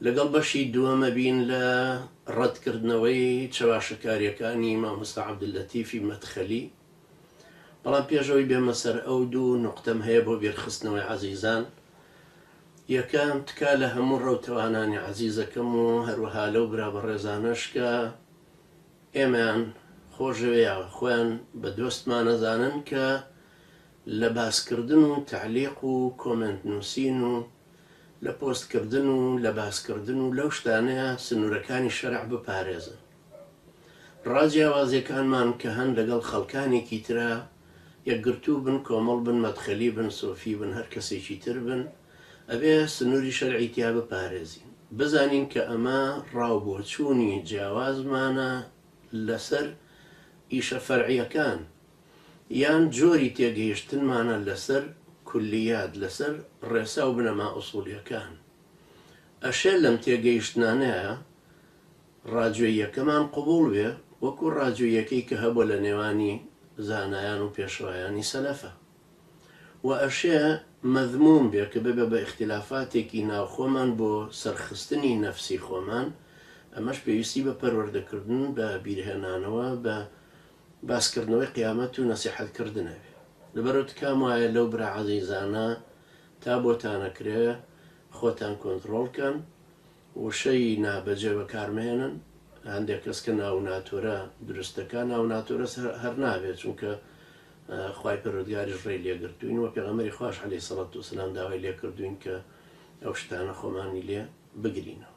لەگەڵ بەشی دووەمە بین لە ڕەتکردنەوەی چەواشەکاریەکانی مامۆستا عەبدولەتیفی مەدخەلی. بەڵام پێشەوەی بێمە سەر ئەو دوو نوقتەم هەیە بۆ بێرخستنەوەی عەزیزان. یەکەم تکا لە هەموو ڕەوتەوانانی عەزیزەکەم و هەروەها لەو برا بەڕێزانەش کە ئێمەیان خۆشەوەیە خۆیان بە دۆستمانەزانن کە لە باسکردن و تەعلیق و کۆمنت نووسین و لە پۆستکردن و لە باسکردن و لەو شتانەیە سنوورەکانی شەرع بپارێزن. ڕاجیاوازیەکانمان کە هەن لەگەڵ خەڵکانێکی ترە یەکگرتوو بن، کۆمەڵ بن، مەدخەلی بن، سۆفی بن، هەر کەسێکی تر بن، ئەبێ سنووری شەرعی تیا بپارێزین. بزانین کە ئەمە ڕاوبۆچوونی جیاوازمانە لەسەر ئیشە فەرعیەکان یان جۆری تێگەیشتنمانە لەسەر کولیات، لەسەر ڕێسا و بنەما ئوسوڵیەکان. ئەشێ لەم تێگەیشتنانەیە ڕاجۆییەکەمان قبوڵ بێ وەکو ڕاجۆیەکەی کە هەبووە لە نێوانی زانایان و پێشوایانی سەلەفە، و ئەشێ مەذموم بێ کە ببێ بە ئیختلافاتێکی ناوخۆمان بۆ سەرخستنی نەفسی خۆمان. ئەمەش پێویستی بە پەروەردەکردن، بە بیرهێنانەوە، بە باسکردنەوەی قیامەت و نەسیحەتکردنەوێ. لەبەرەوە تکام وایە لەو برا عەزیزانە تا بۆتانەکرێ خۆتان کۆنتڕۆڵکەن، وشەی نابەجێ بەکارمێنن. هەندێک کەس کە ناو ناتۆرە دروستەکە، ناو ناتۆرە هەر نابێت، چونکە خوای پەروەردگاریش ڕێی لێگرتوین و پێغەمبەری خوایش عەلەیهی سەڵات وسەلام داوای لێکردوین کە ئەو شتانە خۆمانی لێ بگرینەوە.